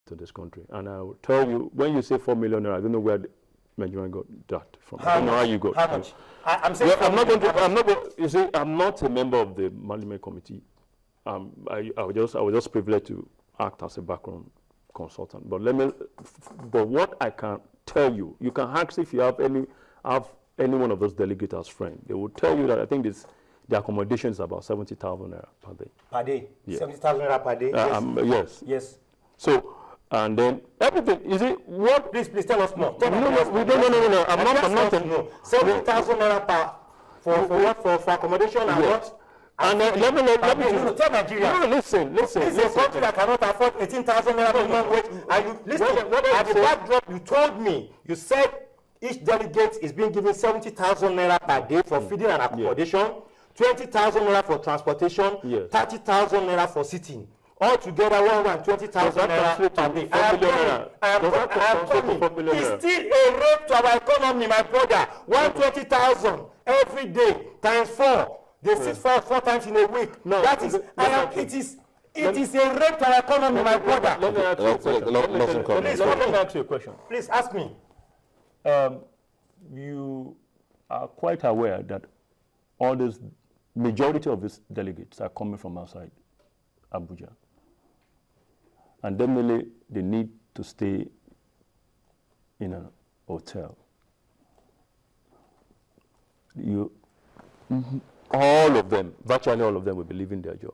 to this country. And I will tell you, when you say 4 million naira, I don't know where Nigerian got that from. I don't know how you got. How much? I'm saying well, I'm not going to, you see, I'm not a member of the management committee. I was just privileged to act as a background consultant. But what I can tell you, you can ask if you have any one of those delegates as friend. They will tell you that I think the accommodation is about 70,000 naira per day. Per day? Yeah. 70,000 naira per day? Yes. Yes. So, and then everything, is it what? Please tell us more. No. I'm not. 70,000 naira for accommodation and what? And let me tell Nigeria. No, listen. This is a country that cannot afford 18,000 naira minimum wage. And you listen. At the backdrop, you told me. You said each delegate is being given 70,000 naira per day for feeding and accommodation, 20,000 naira for transportation, 30,000 naira for sitting. Altogether, 120,000 naira per day. I am coming. It's still a rape to our economy, my brother. 120,000 every day times 4. They sit 4 times in a week. No, that is, it is a rape to our economy, my brother. Let me ask you a question. Please ask me. You are quite aware that all this majority of these delegates are coming from outside Abuja. And definitely they need to stay in a hotel. All of them, virtually all of them will be leaving their job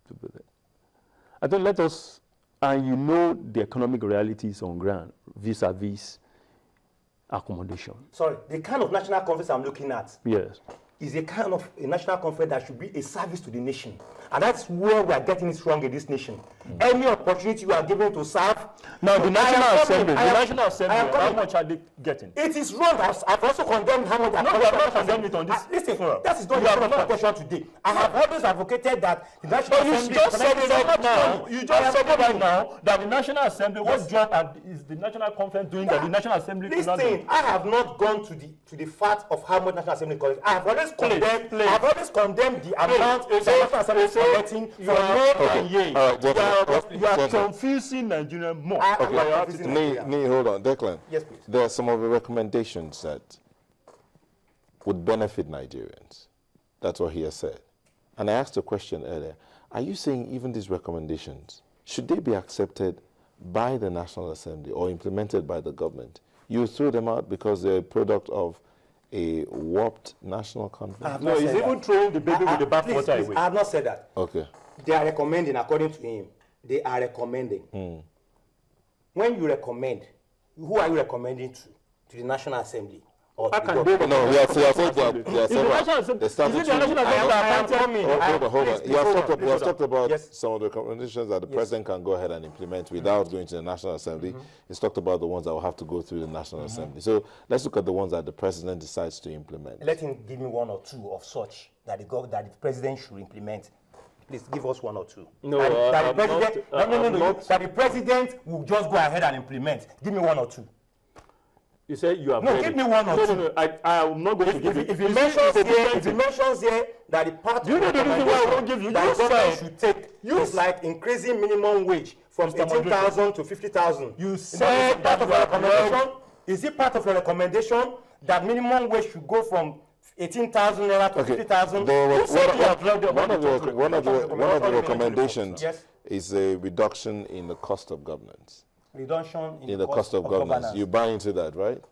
to be there. I think let us, and you know the economic realities on ground vis-a-vis accommodation. Sorry, the kind of national conference I'm looking at is a kind of a national conference that should be a service to the nation. And that's where we are getting it wrong in this nation. Any opportunity you are given to serve. Now, the National Assembly, how much are they getting? It is wrong. I've also condemned how much. No, you have not condemned it on this. Listen, that is not your protection today. I have always advocated that the National Assembly. You just said it right now. You just said it right now that the National Assembly, what job is the National Conference doing that the National Assembly is not doing? I have not gone to the fact of how much National Assembly collects. I have always condemned the amount the National Assembly is collecting for more than years. You are confusing Nigeria more. Hold on, Declan. Yes, please. There are some of the recommendations that would benefit Nigerians. That's what he has said. And I asked a question earlier. Are you saying even these recommendations, should they be accepted by the National Assembly or implemented by the government? You threw them out because they're a product of a warped national conference? No, he's even throwing the baby with the bathwater away. I have not said that. Okay. They are recommending, according to him. They are recommending. When you recommend, who are you recommending to? To the National Assembly? Or to the government? No, we are saying hold on. You have talked about some of the recommendations that the president can go ahead and implement without going to the National Assembly. He's talked about the ones that will have to go through the National Assembly. So let's look at the ones that the president decides to implement. Let him give me one or two of such that the president should implement. Please give us one or two. That the president will just go ahead and implement. Give me one or two. You say you have. No, give me one or two. No, I am not going to give you. If he mentions here that the part you know the reason why I won't give you. That government should take is like increasing minimum wage from 18,000 to 50,000. You said part of your recommendation. Is it part of your recommendation that minimum wage should go from 18,000 naira to 50,000? One of the recommendations is a reduction in the cost of governance. Reduction in the cost of governance. You buy into that, right?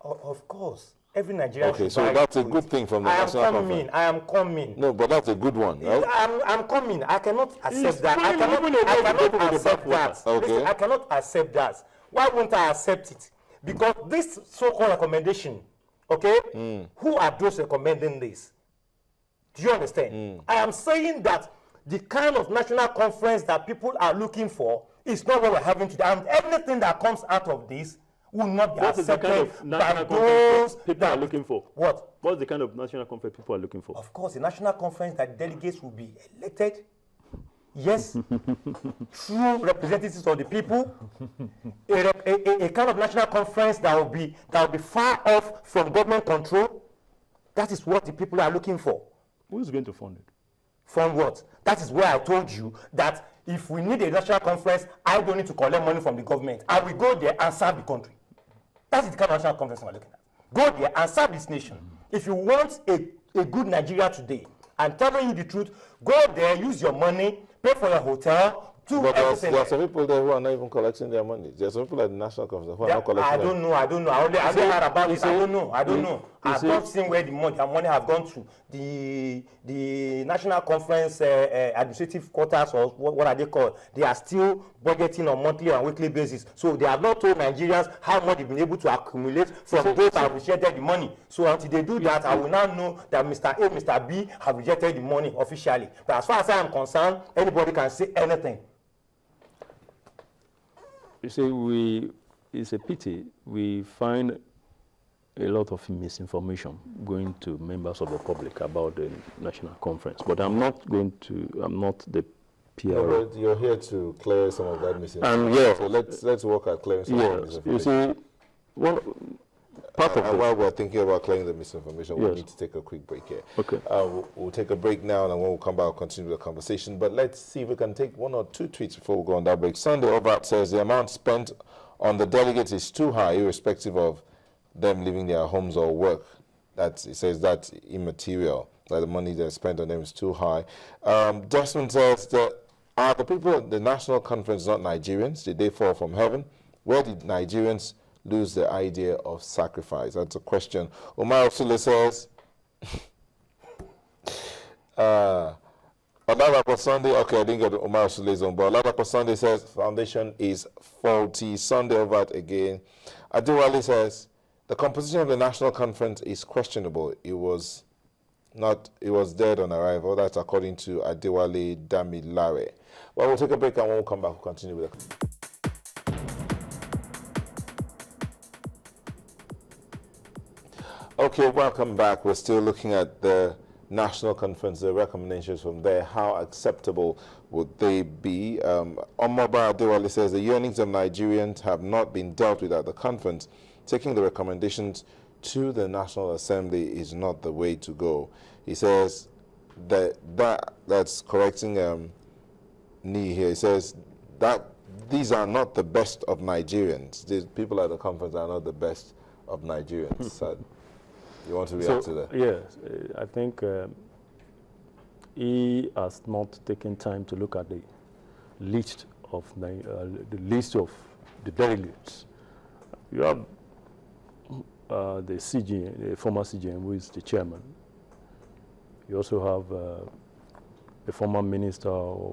Of course. Every Nigerian. Okay, so that's a good thing from the national conference. I am coming. No, but that's a good one, right? I'm coming. I cannot accept that. I cannot accept that. Okay. Listen, I cannot accept that. Why won't I accept it? Because this so-called recommendation, okay, who are those recommending this? Do you understand? I am saying that the kind of national conference that people are looking for is not what we're having today. And everything that comes out of this will not be accepted by those people are looking for. What? What's the kind of national conference people are looking for? Of course, a national conference that delegates will be elected. Yes, true representatives of the people. A kind of national conference that will be far off from government control. That is what the people are looking for. Who is going to fund it? Fund what? That is where I told you that if we need a national conference, I don't need to collect money from the government. I will go there and serve the country. That's the kind of national conference we're looking at. Go there and serve this nation. If you want a good Nigeria today, I'm telling you the truth, go there, use your money, pay for your hotel, but there are some people there who are not even collecting their money. There are some people at the national conference who are not collecting their money. I don't know. I only heard about it. I don't know. I've not seen where the money have gone to. The national conference administrative quarters, or what are they called? They are still budgeting on monthly and weekly basis. So they have not told Nigerians how much they've been able to accumulate from those that have rejected the money. So until they do that, I will now know that Mr. A, Mr. B have rejected the money officially. But as far as I am concerned, anybody can say anything. You see, it's a pity. We find a lot of misinformation going to members of the public about the national conference. But I'm not the PR. No, but you're here to clear some of that misinformation. So let's work at clearing some of the misinformation. You see, while we're thinking about clearing the misinformation, we need to take a quick break here. Okay. We'll take a break now, and when we come back, we'll continue the conversation. But let's see if we can take one or two tweets before we go on that break. Sunday Obrat says the amount spent on the delegates is too high, irrespective of them leaving their homes or work. He says that's immaterial, that the money that's spent on them is too high. Desmond says that are the people at the national conference not Nigerians? Did they fall from heaven? Where did Nigerians lose the idea of sacrifice? That's a question. Omar Osule says, Oladapo Sunday, okay, I didn't get Omar Osule's on, but Oladapo Sunday says foundation is faulty. Sunday over it again. Adewale says the composition of the national conference is questionable. It was dead on arrival. That's according to Adewale Damilare. Well, we'll take a break, and when we come back, we'll continue with it. Okay, welcome back. We're still looking at the national conference, the recommendations from there. How acceptable would they be? Omoba Adewale says the yearnings of Nigerians have not been dealt with at the conference. Taking the recommendations to the National Assembly is not the way to go. He says that's correcting Ni here. He says that these are not the best of Nigerians. These people at the conference are not the best of Nigerians. You want to react to that? Yes, I think he has not taken time to look at the list of the delegates. You have the CGN, the former CGN, who is the chairman. You also have the former minister of